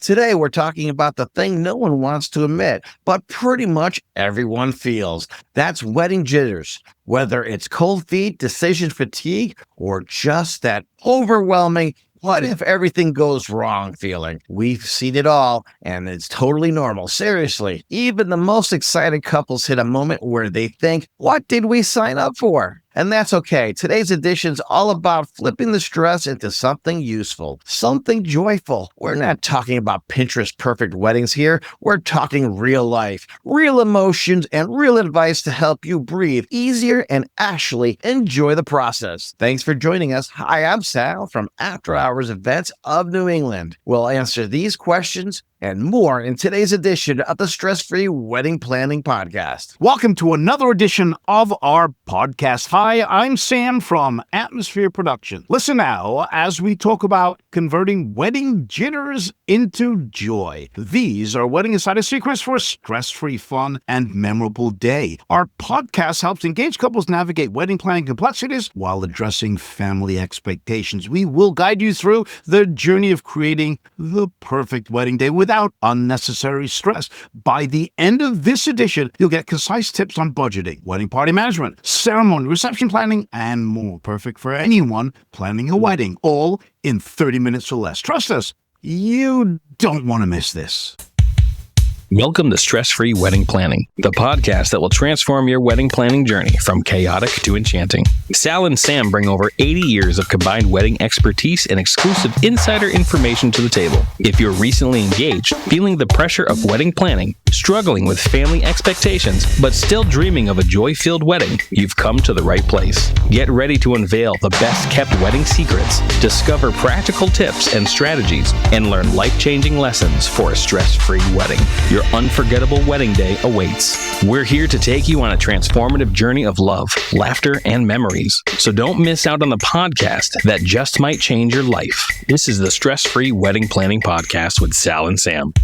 Today, we're talking about the thing no one wants to admit, but pretty much everyone feels. That's wedding jitters. Whether it's cold feet, decision fatigue, or just that overwhelming, what if everything goes wrong feeling? We've seen it all, and it's totally normal. Seriously, even the most excited couples hit a moment where they think, what did we sign up for? And that's okay. Today's edition is all about flipping the stress into something useful, something joyful. We're not talking about Pinterest perfect weddings here. We're talking real life, real emotions, and real advice to help you breathe easier and actually enjoy the process. Thanks for joining us. Hi, I'm Sal from After Hours Events of New England. We'll answer these questions and more in today's edition of the Stress-Free Wedding Planning Podcast. Welcome to another edition of our podcast. Hi, I'm Sam from Atmosphere Production. Listen now as we talk about converting wedding jitters into joy. These are wedding insider secrets for a stress-free, fun, and memorable day. Our podcast helps engaged couples navigate wedding planning complexities while addressing family expectations. We will guide you through the journey of creating the perfect wedding day without unnecessary stress. By the end of this edition, you'll get concise tips on budgeting, wedding party management, ceremony, reception planning, and more. Perfect for anyone planning a wedding, all in 30 minutes or less. Trust us, you don't want to miss this. Welcome to Stress-Free Wedding Planning, the podcast that will transform your wedding planning journey from chaotic to enchanting. Sal and Sam bring over 80 years of combined wedding expertise and exclusive insider information to the table. If you're recently engaged, feeling the pressure of wedding planning, struggling with family expectations, but still dreaming of a joy-filled wedding, you've come to the right place. Get ready to unveil the best-kept wedding secrets, discover practical tips and strategies, and learn life-changing lessons for a stress-free wedding. Your unforgettable wedding day awaits. We're here to take you on a transformative journey of love, laughter, and memories. So don't miss out on the podcast that just might change your life. This is the Stress-Free Wedding Planning Podcast with Sal and Sam.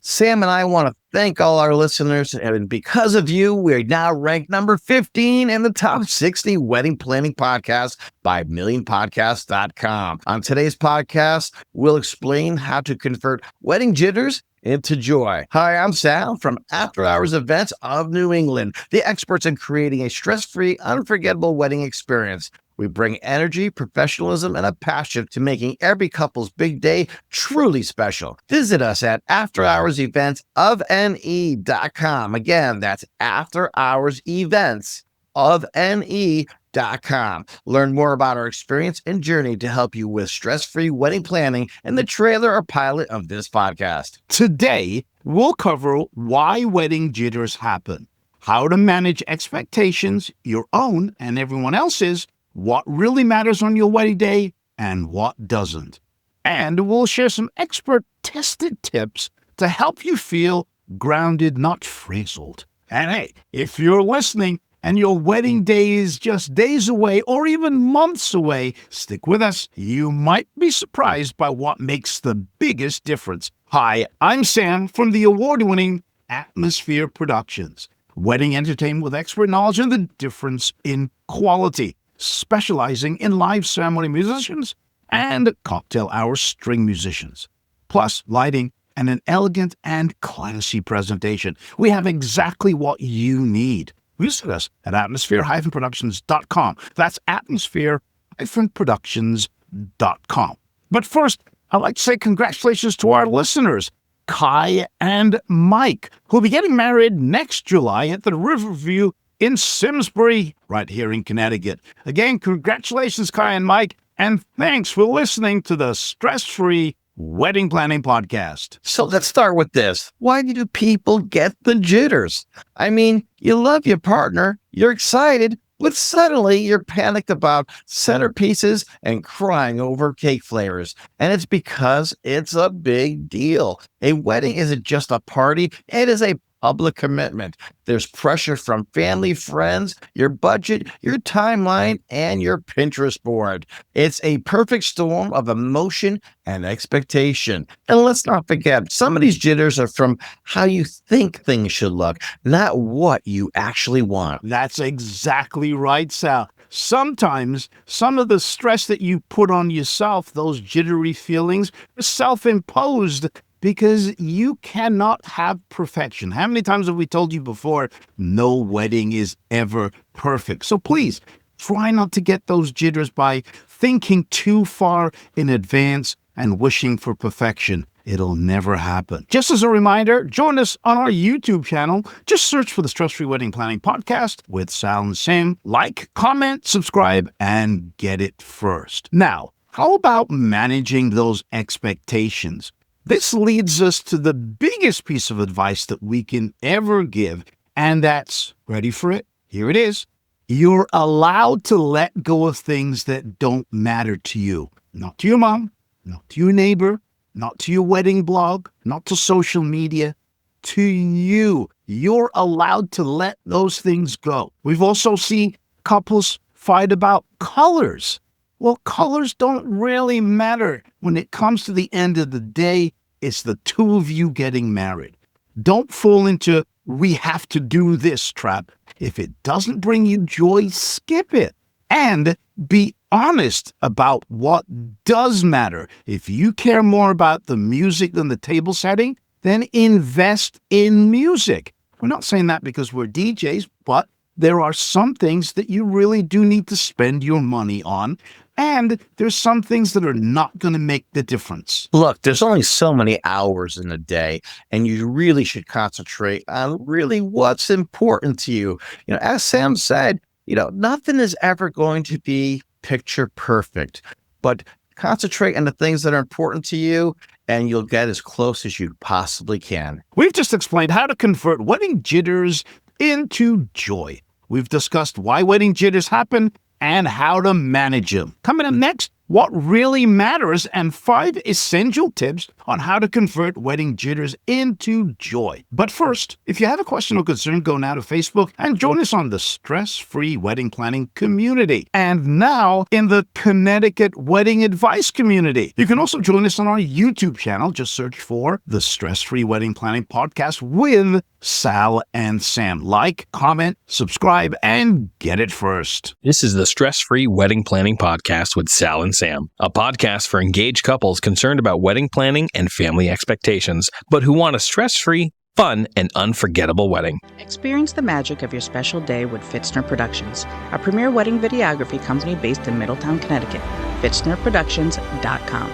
Sam and I want to thank all our listeners, and because of you, we're now ranked number 15 in the top 60 wedding planning podcasts by millionpodcast.com. On today's podcast, we'll explain how to convert wedding jitters into joy. Hi, I'm Sal from After Hours Events of New England, the experts in creating a stress-free, unforgettable wedding experience. We bring energy, professionalism, and a passion to making every couple's big day truly special. Visit us at afterhoursevents.com. Again, that's afterhoursevents.com. Learn more about our experience and journey to help you with stress-free wedding planning in the trailer or pilot of this podcast. Today, we'll cover why wedding jitters happen, how to manage expectations, your own and everyone else's, what really matters on your wedding day, and what doesn't. And we'll share some expert-tested tips to help you feel grounded, not frazzled. And hey, if you're listening and your wedding day is just days away or even months away, stick with us. You might be surprised by what makes the biggest difference. Hi, I'm Sam from the award-winning Atmosphere Productions. Wedding entertainment with expert knowledge and the difference in quality, specializing in live ceremony musicians and cocktail hour string musicians, plus lighting and an elegant and classy presentation. We have exactly what you need. Visit us at atmosphere-productions.com. That's atmosphere-productions.com. But first, I'd like to say congratulations to our listeners, Kai and Mike, who will be getting married next July at the Riverview in Simsbury, right here in Connecticut. Again, congratulations, Kai and Mike, and thanks for listening to the Stress-Free Wedding Planning Podcast. So let's start with this. Why do people get the jitters? I mean, you love your partner, you're excited, but suddenly you're panicked about centerpieces and crying over cake flavors. And it's because it's a big deal. A wedding isn't just a party, it is a public commitment. There's pressure from family, friends, your budget, your timeline, and your Pinterest board. It's a perfect storm of emotion and expectation. And let's not forget, some of these jitters are from how you think things should look, not what you actually want. That's exactly right, Sal. Sometimes some of the stress that you put on yourself, those jittery feelings, are self-imposed because you cannot have perfection. How many times have we told you before, no wedding is ever perfect? So please, try not to get those jitters by thinking too far in advance and wishing for perfection. It'll never happen. Just as a reminder, join us on our YouTube channel. Just search for the Stress-Free Wedding Planning Podcast with Sal and Sam. Like, comment, subscribe, and get it first. Now, how about managing those expectations? This leads us to the biggest piece of advice that we can ever give, and that's, ready for it? Here it is. You're allowed to let go of things that don't matter to you. Not to your mom, not to your neighbor, not to your wedding blog, not to social media, to you. You're allowed to let those things go. We've also seen couples fight about colors. Well, colors don't really matter. When it comes to the end of the day, it's the two of you getting married. Don't fall into we have to do this trap. If it doesn't bring you joy, skip it. And be honest about what does matter. If you care more about the music than the table setting, then invest in music. We're not saying that because we're DJs, but there are some things that you really do need to spend your money on. And there's some things that are not going to make the difference. Look, there's only so many hours in a day, and you really should concentrate on really what's important to you. As Sam said, nothing is ever going to be picture perfect, but concentrate on the things that are important to you, and you'll get as close as you possibly can. We've just explained how to convert wedding jitters into joy. We've discussed why wedding jitters happen and how to manage them. Coming up next, what really matters and 5 essential tips on how to convert wedding jitters into joy. But first, if you have a question or concern, go now to Facebook and join us on the Stress-Free Wedding Planning community. And now in the Connecticut Wedding Advice community. You can also join us on our YouTube channel. Just search for the Stress-Free Wedding Planning Podcast with Sal and Sam. Like, comment, subscribe, and get it first. This is the Stress-Free Wedding Planning Podcast with Sal and Sam, a podcast for engaged couples concerned about wedding planning and family expectations, but who want a stress-free, fun, and unforgettable wedding. Experience the magic of your special day with Fitzner Productions, a premier wedding videography company based in Middletown, Connecticut. FitznerProductions.com.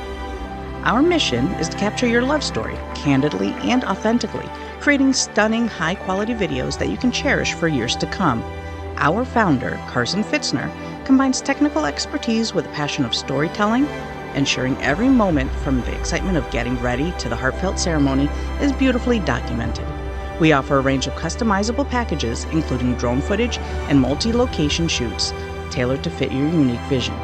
Our mission is to capture your love story candidly and authentically, creating stunning, high-quality videos that you can cherish for years to come. Our founder, Carson Fitzner, combines technical expertise with a passion of storytelling, ensuring every moment from the excitement of getting ready to the heartfelt ceremony is beautifully documented. We offer a range of customizable packages, including drone footage and multi-location shoots, tailored to fit your unique vision.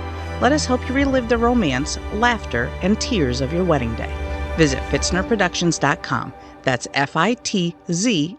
Let us help you relive the romance, laughter, and tears of your wedding day. Visit FitznerProductions.com. That's FITZNER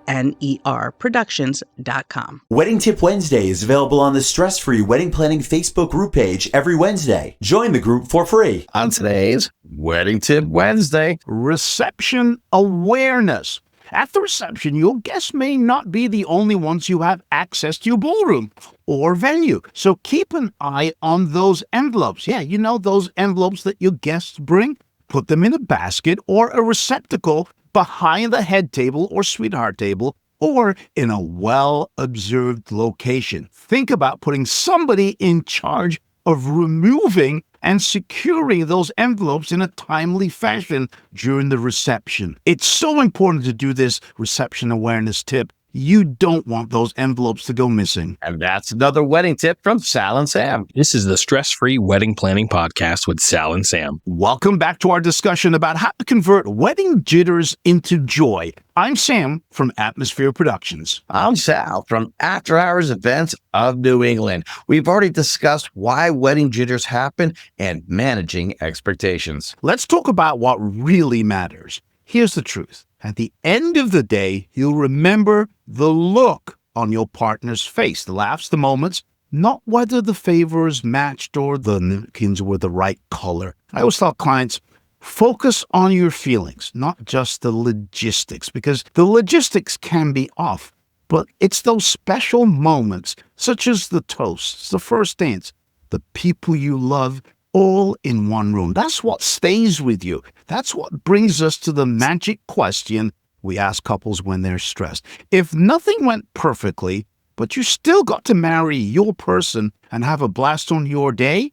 Productions.com. Wedding Tip Wednesday is available on the Stress-Free Wedding Planning Facebook group page every Wednesday. Join the group for free. On today's Wedding Tip Wednesday, Reception awareness. At the reception, your guests may not be the only ones who have access to your ballroom or venue. So keep an eye on those envelopes. Yeah, those envelopes that your guests bring. Put them in a basket or a receptacle behind the head table or sweetheart table, or in a well-observed location. Think about putting somebody in charge of removing and securing those envelopes in a timely fashion during the reception. It's so important to do this reception awareness tip. You don't want those envelopes to go missing. and that's another wedding tip from Sal and Sam. This is the Stress-Free Wedding Planning Podcast with Sal and Sam. Welcome back to our discussion about how to convert wedding jitters into joy. I'm Sam from Atmosphere Productions. I'm Sal from After Hours Events of New England. We've already discussed why wedding jitters happen and managing expectations. Let's talk about what really matters. Here's the truth. At the end of the day, you'll remember the look on your partner's face, the laughs, the moments, not whether the favors matched or the napkins were the right color. I always tell clients, focus on your feelings, not just the logistics, because the logistics can be off. But it's those special moments, such as the toasts, the first dance, the people you love, all in one room. That's what stays with you. That's what brings us to the magic question we ask couples when they're stressed. If nothing went perfectly, but you still got to marry your person and have a blast on your day,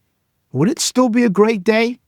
would it still be a great day?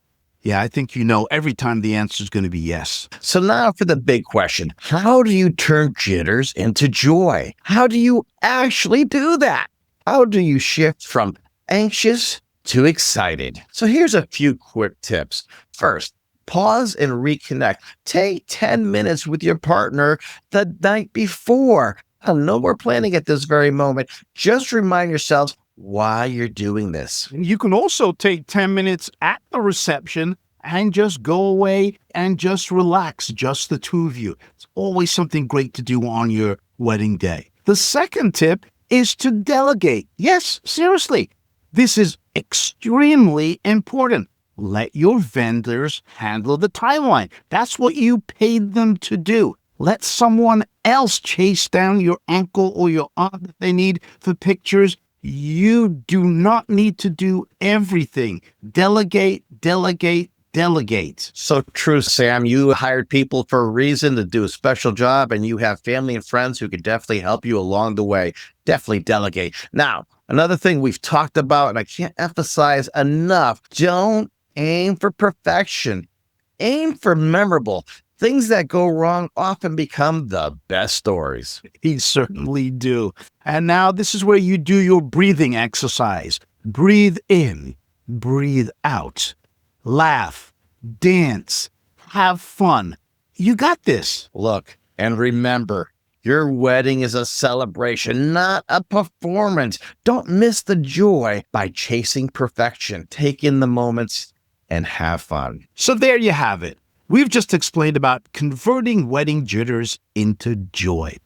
Yeah, I think you know every time the answer is going to be yes. So now for the big question. How do you turn jitters into joy? How do you actually do that? How do you shift from anxious to excited? So here's a few quick tips. First, pause and reconnect. Take 10 minutes with your partner the night before. No more planning at this very moment. Just remind yourselves why you're doing this. You can also take 10 minutes at the reception and just go away and just relax, just the two of you. It's always something great to do on your wedding day. The second tip is to delegate. Yes, seriously. This is extremely important. Let your vendors handle the timeline. That's what you paid them to do. Let someone else chase down your uncle or your aunt that they need for pictures. You do not need to do everything. Delegate, delegate, delegate. So true, Sam. You hired people for a reason to do a special job, and you have family and friends who can definitely help you along the way. Definitely delegate. Now, another thing we've talked about, and I can't emphasize enough, don't aim for perfection. Aim for memorable. Things that go wrong often become the best stories. They certainly do. And now this is where you do your breathing exercise. Breathe in, breathe out. Laugh, dance, have fun. You got this. Look, and remember, your wedding is a celebration, not a performance. Don't miss the joy by chasing perfection. Take in the moments and have fun. So there you have it. We've just explained about converting wedding jitters into joy.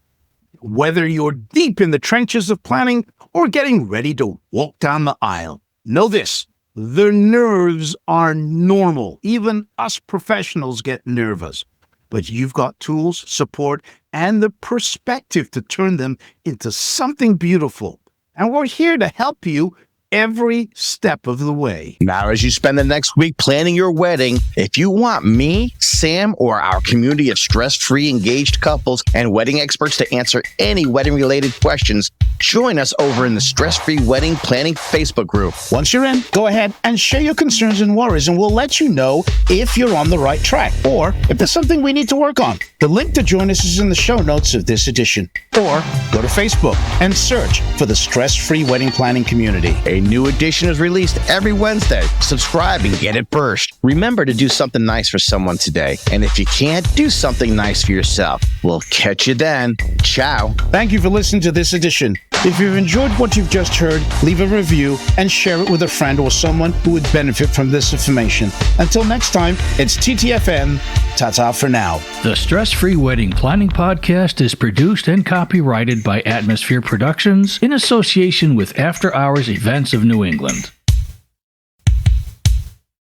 Whether you're deep in the trenches of planning or getting ready to walk down the aisle, know this, the nerves are normal. Even us professionals get nervous. But you've got tools, support, and the perspective to turn them into something beautiful. And we're here to help you every step of the way. Now, as you spend the next week planning your wedding, if you want me, Sam, or our community of stress-free, engaged couples and wedding experts to answer any wedding-related questions, join us over in the Stress-Free Wedding Planning Facebook group. Once you're in, go ahead and share your concerns and worries, and we'll let you know if you're on the right track or if there's something we need to work on. The link to join us is in the show notes of this edition. Or go to Facebook and search for the Stress-Free Wedding Planning Community. A new edition is released every Wednesday. Subscribe and get it first. Remember to do something nice for someone today. And if you can't, do something nice for yourself. We'll catch you then. Ciao. Thank you for listening to this edition. If you've enjoyed what you've just heard, leave a review and share it with a friend or someone who would benefit from this information. Until next time, it's TTFN. Ta-ta for now. The Stress-Free Wedding Planning Podcast is produced and copyrighted by Atmosphere Productions in association with After Hours Events of New England.